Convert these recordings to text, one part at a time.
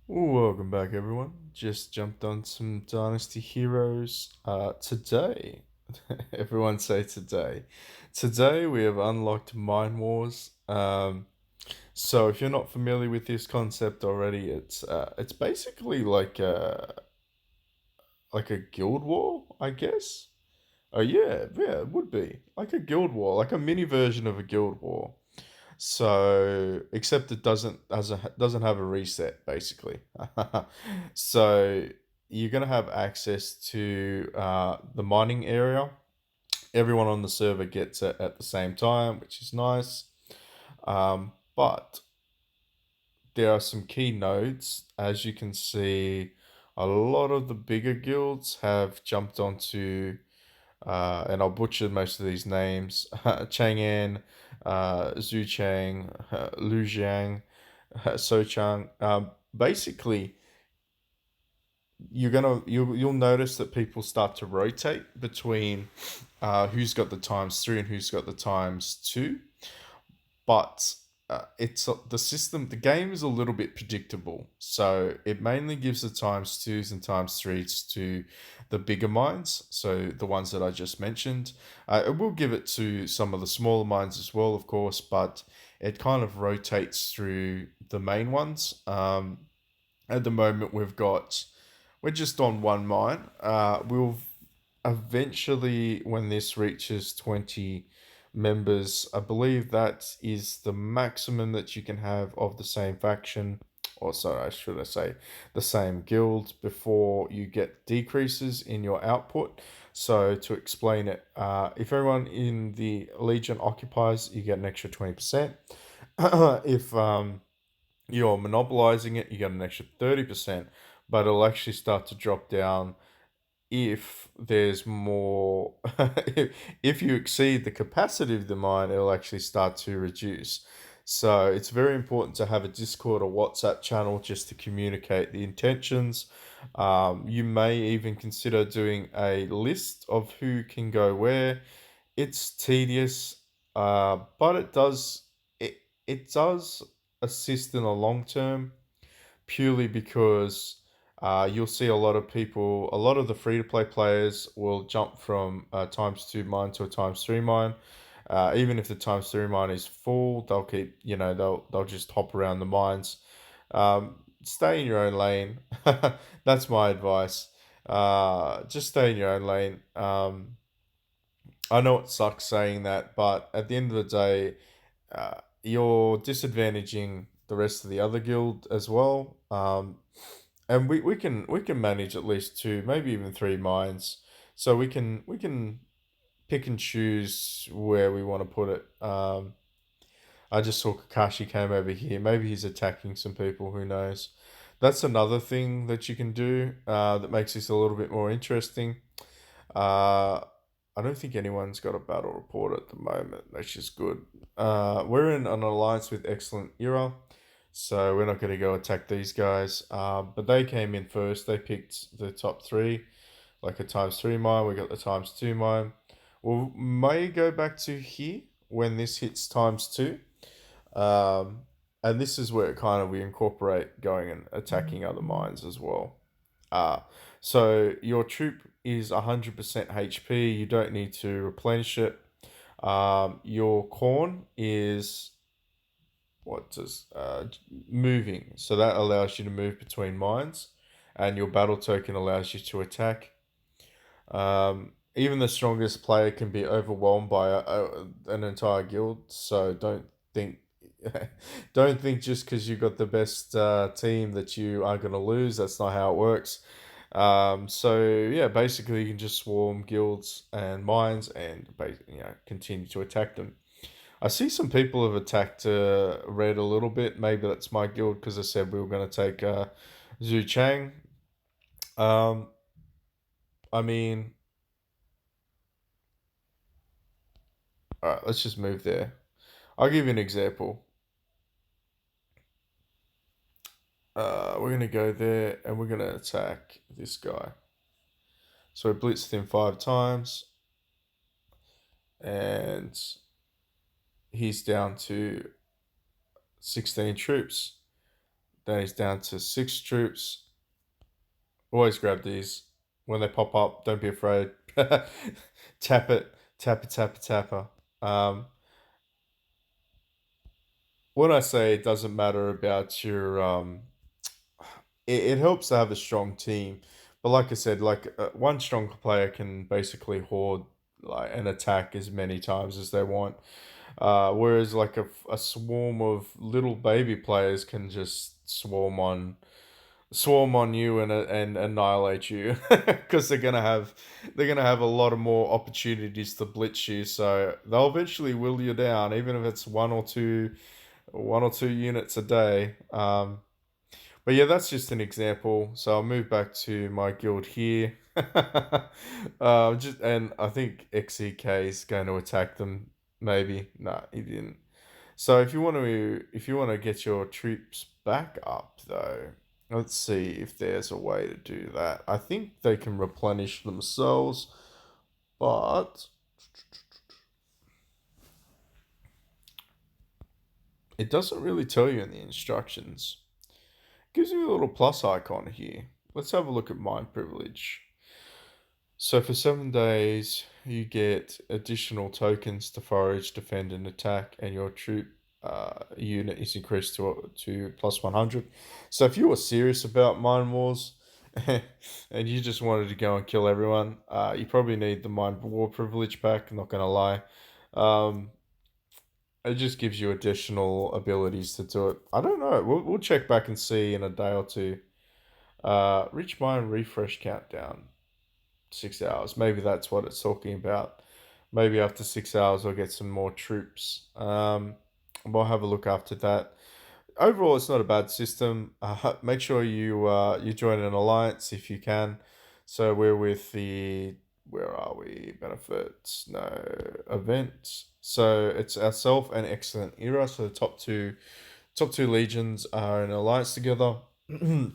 Welcome back, everyone. Just jumped on some Dynasty Heroes today. Everyone say today. Today we have unlocked Mine Wars. So if you're not familiar with this concept already, it's basically like a guild war, I guess. Oh yeah, it would be like a guild war, like a mini version of a guild war. So, except it doesn't have a reset basically. So you're gonna have access to the mining area. Everyone on the server gets it at the same time, which is nice. But there are some key nodes. As you can see, a lot of the bigger guilds have jumped onto and I'll butcher most of these names. Chang'an, Zhu Chang, Lu Jiang, So Chang. Basically, you'll notice that people start to rotate between who's got the times three and who's got the times two, but it's the system. The game is a little bit predictable, so it mainly gives the times twos and times threes to the bigger mines. So the ones that I just mentioned, it will give it to some of the smaller mines as well, of course, but it kind of rotates through the main ones. At the moment, we're just on one mine. We'll eventually, when this reaches 20 members, I believe that is the maximum that you can have of the same faction, or sorry, should I say, the same guild before you get decreases in your output. So to explain it, if everyone in the Legion occupies, you get an extra 20%. If you're monopolizing it, you get an extra 30%, but it'll actually start to drop down if there's more. If you exceed the capacity of the mine, it'll actually start to reduce. So it's very important to have a Discord or WhatsApp channel just to communicate the intentions. You may even consider doing a list of who can go where. It's tedious, but it does assist in the long term, purely because you'll see a lot of people, a lot of the free to play players will jump from a times two mine to a times three mine. Even if the times three mine is full, they'll just hop around the mines. Stay in your own lane. That's my advice. Just stay in your own lane. I know it sucks saying that, but at the end of the day, you're disadvantaging the rest of the other guild as well. And we can manage at least two, maybe even three mines, so we can pick and choose where we want to put it. I just saw Kakashi came over here. Maybe he's attacking some people. Who knows? That's another thing that you can do that makes this a little bit more interesting. Uh, I don't think anyone's got a battle report at the moment, which is good. We're in an alliance with Excellent Era, so we're not going to go attack these guys. But they came in first. They picked the top three, like a times three mine. We got the times two mine. We may go back to here when this hits times two. Um, and this is where kind of we incorporate going and attacking other mines as well. Uh, so your troop is 100% HP. You don't need to replenish it. Your corn is what does moving, so that allows you to move between mines, and your battle token allows you to attack. Even the strongest player can be overwhelmed by an entire guild. So think, don't think just because you got the best team that you are gonna lose. That's not how it works. So yeah, basically you can just swarm guilds and mines and continue to attack them. I see some people have attacked red a little bit. Maybe that's my guild because I said we were going to take Zhu Chang. Um, I mean, all right, let's just move there. I'll give you an example. We're going to go there and we're going to attack this guy. So we blitzed him 5 times and he's down to 16 troops. Then he's down to 6 troops. Always grab these when they pop up. Don't be afraid. Tap it, tap it, tap it, tapper. Um, when I say it doesn't matter about your, it helps to have a strong team. But like I said, like one strong player can basically hoard like an attack as many times as they want. Whereas like a swarm of little baby players can just swarm on you and annihilate you because they're gonna have a lot of more opportunities to blitz you. So they'll eventually will you down, even if it's one or two units a day. But yeah, that's just an example. So I'll move back to my guild here. Just and I think XEK is going to attack them. Maybe nah, he didn't. So if you want to get your troops back up though, let's see if there's a way to do that. I think they can replenish themselves, but it doesn't really tell you in the instructions. Gives you a little plus icon here. Let's have a look at mind privilege. So for 7 days, you get additional tokens to forage, defend, and attack, and your troop unit is increased to plus 100. So if you were serious about Mind Wars and you just wanted to go and kill everyone, you probably need the Mind War privilege pack. I'm not gonna lie. Um, it just gives you additional abilities to do it. I don't know. We'll check back and see in a day or two. Reach mind refresh countdown. 6 hours. Maybe that's what it's talking about. Maybe after 6 hours, I'll get some more troops. We'll have a look after that. Overall, it's not a bad system. Make sure you join an alliance if you can. So we're with the where are we? Benefits, no events. So it's ourself and Excellent Era. So the top two legions are in alliance together,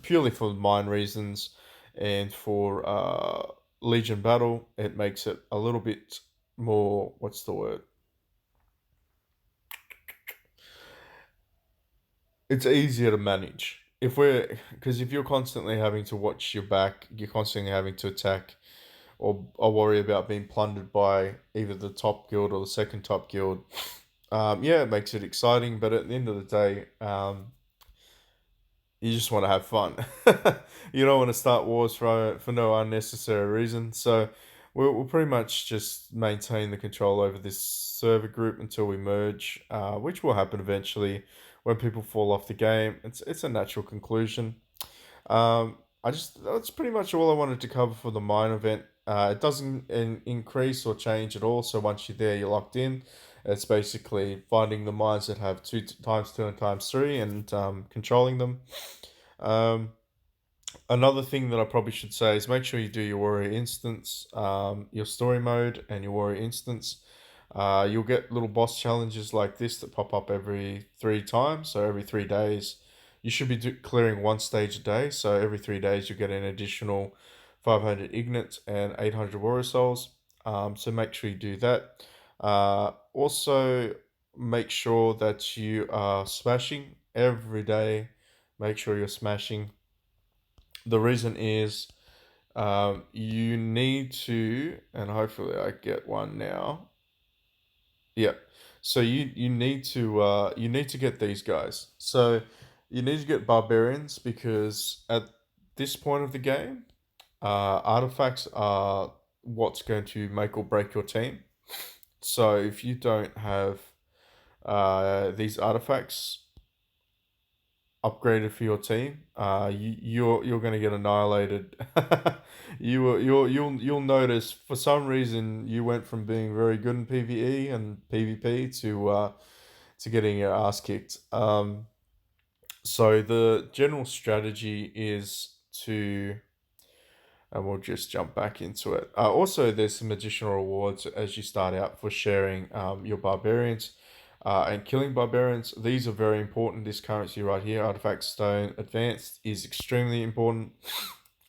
purely for mine reasons, and for legion battle, it makes it a little bit more. What's the word? It's easier to manage because if you're constantly having to watch your back, you're constantly having to attack or worry about being plundered by either the top guild or the second top guild. Yeah, it makes it exciting, but at the end of the day, you just want to have fun. You don't want to start wars for no unnecessary reason. So we'll pretty much just maintain the control over this server group until we merge, which will happen eventually when people fall off the game. It's a natural conclusion. That's pretty much all I wanted to cover for the mine event. It doesn't increase or change at all. So once you're there, you're locked in. It's basically finding the mines that have times two and times three and controlling them. Um, Another thing that I probably should say is make sure you do your warrior instance, your story mode, and your warrior instance. You'll get little boss challenges like this that pop up every 3 times, so every 3 days. You should be clearing one stage a day, so every 3 days you get an additional 500 ignites and 800 warrior souls. So make sure you do that. Also, make sure that you are smashing every day. Make sure you're smashing. The reason is you need to, and hopefully I get one now. Yeah. So you need to get these guys. So you need to get barbarians because at this point of the game, artifacts are what's going to make or break your team. So if you don't have these artifacts upgraded for your team, you're going to get annihilated. You'll notice for some reason you went from being very good in PvE and PvP to getting your ass kicked. So the general strategy is to and we'll just jump back into it. Also, there's some additional rewards as you start out for sharing your barbarians and killing barbarians. These are very important. This currency right here, Artifact Stone Advanced, is extremely important.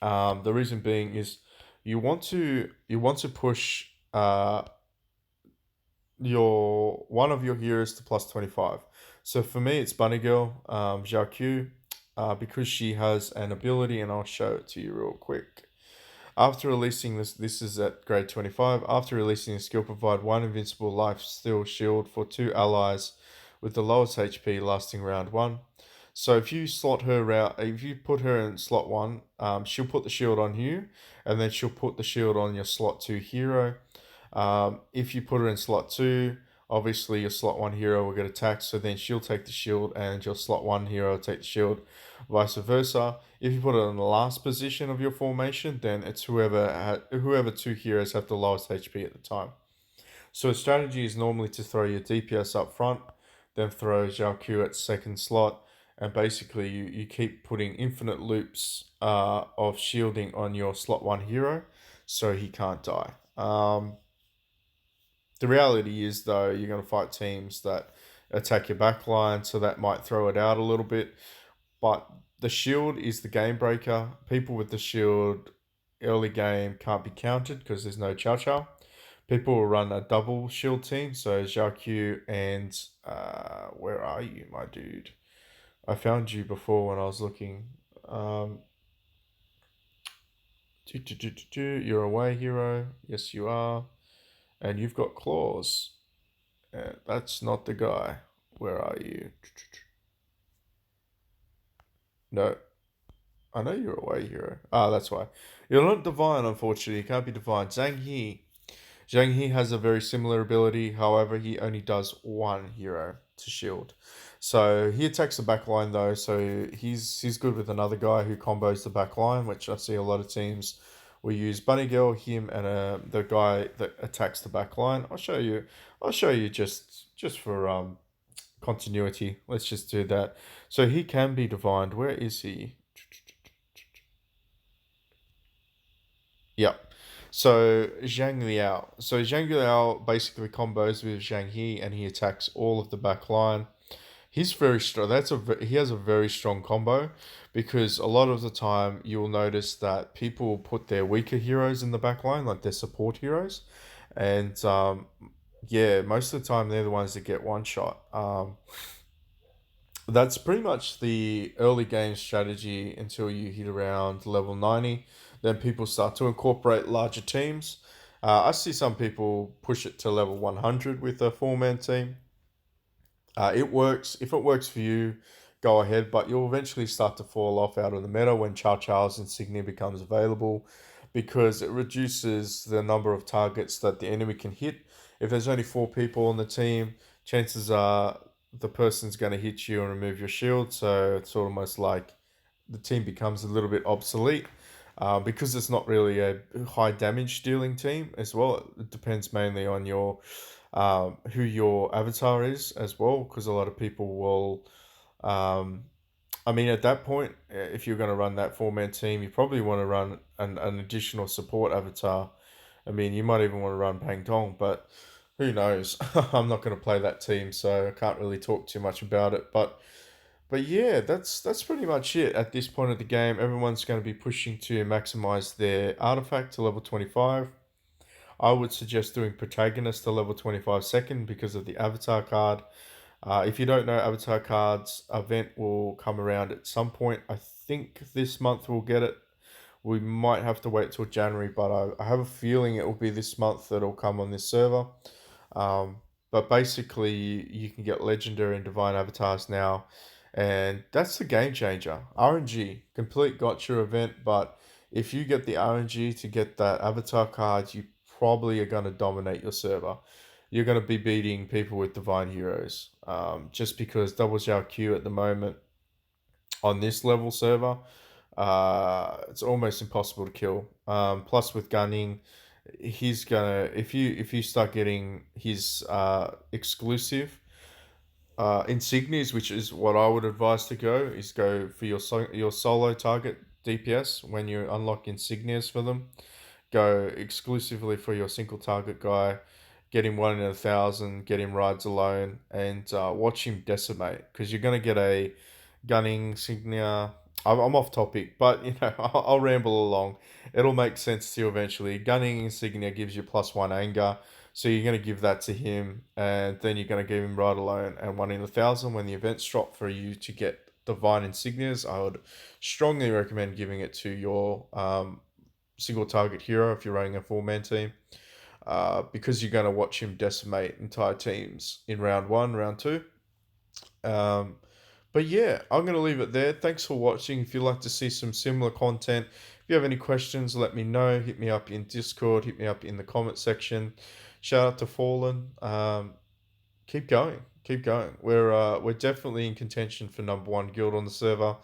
The reason being is you want to push your one of your heroes to plus 25. So for me, it's Bunny Girl, Zhao Q. because she has an ability, and I'll show it to you real quick. After releasing this is at grade 25. After releasing the skill, provide one invincible life steal shield for two allies with the lowest HP lasting round one. So if you slot her out, if you put her in slot one, she'll put the shield on you, and then she'll put the shield on your slot two hero. If you put her in slot two, obviously your slot one hero will get attacked, so then she'll take the shield, and your slot one hero will take the shield, vice versa. If you put it in the last position of your formation, then it's whoever two heroes have the lowest HP at the time. So a strategy is normally to throw your DPS up front, then throw Zhao Q at second slot, and basically you keep putting infinite loops of shielding on your slot one hero, so he can't die. The reality is, though, you're going to fight teams that attack your backline, so that might throw it out a little bit. But the shield is the game breaker. People with the shield early game can't be counted because there's no Chow Chow. People will run a double shield team, so Zhao Q and where are you, my dude? I found you before when I was looking. You're away hero. Yes, you are. And you've got claws. That's not the guy. Where are you? No, I know you're away hero. Ah, that's why. You're not divine, unfortunately. You can't be divine. Zhang He. Zhang He has a very similar ability. However, he only does one hero to shield. So he attacks the back line though. So he's good with another guy who combos the back line, which I see a lot of teams will use. Bunny Girl, him, and the guy that attacks the back line. I'll show you. I'll show you just for continuity. Let's just do that. So he can be divined. Where is he? Yep. So Zhang Liao. So Zhang Liao basically combos with Zhang He, and he attacks all of the back line. He's very strong. He has a very strong combo, because a lot of the time you'll notice that people will put their weaker heroes in the back line, like their support heroes, and yeah, most of the time they're the ones that get one shot. That's pretty much the early game strategy until you hit around level 90. Then people start to incorporate larger teams. I see some people push it to level 100 with a four-man team. It works. If it works for you, go ahead, but you'll eventually start to fall off out of the meta when Chow Chow's insignia becomes available, because it reduces the number of targets that the enemy can hit. If there's only four people on the team, chances are the person's going to hit you and remove your shield, so it's almost like the team becomes a little bit obsolete. Because it's not really a high damage dealing team as well. It depends mainly on your who your avatar is as well, because a lot of people will. I mean, at that point, if you're going to run that four-man team, you probably want to run an additional support avatar. I mean, you might even want to run Pang Tong, but who knows? I'm not going to play that team, so I can't really talk too much about it. But yeah, that's pretty much it at this point of the game. Everyone's going to be pushing to maximize their artifact to level 25. I would suggest doing protagonist to level 25 second because of the avatar card. If you don't know, avatar cards event will come around at some point. I think this month we'll get it. We might have to wait till January, but I have a feeling it will be this month that it'll come on this server. Um, but basically, you can get legendary and divine avatars now, and that's the game changer. RNG, complete gotcha event, but if you get the RNG to get that avatar card, you probably are going to dominate your server. You're going to be beating people with divine heroes, just because double Zhao Q at the moment on this level server, it's almost impossible to kill. Plus with gunning, he's gonna if you start getting his exclusive insignias, which is what I would advise to go, is go for your solo target DPS when you unlock insignias for them. Go exclusively for your single target guy, get him 1 in 1,000, get him rides alone, and watch him decimate, because you're gonna get a gunning insignia. I'm off topic, but I'll ramble along. It'll make sense to you eventually. Gunning insignia gives you +1 anger, so you're gonna give that to him, and then you're gonna give him ride alone and 1 in 1,000 when the events drop for you to get divine insignias, I would strongly recommend giving it to your single target hero if you're running a four-man team, because you're going to watch him decimate entire teams in round one, round two. Um, but yeah, I'm going to leave it there. Thanks for watching. If you'd like to see some similar content, if you have any questions, let me know. Hit me up in Discord, hit me up in the comment section. Shout out to Fallen. Keep going, keep going. We're definitely in contention for number one guild on the server.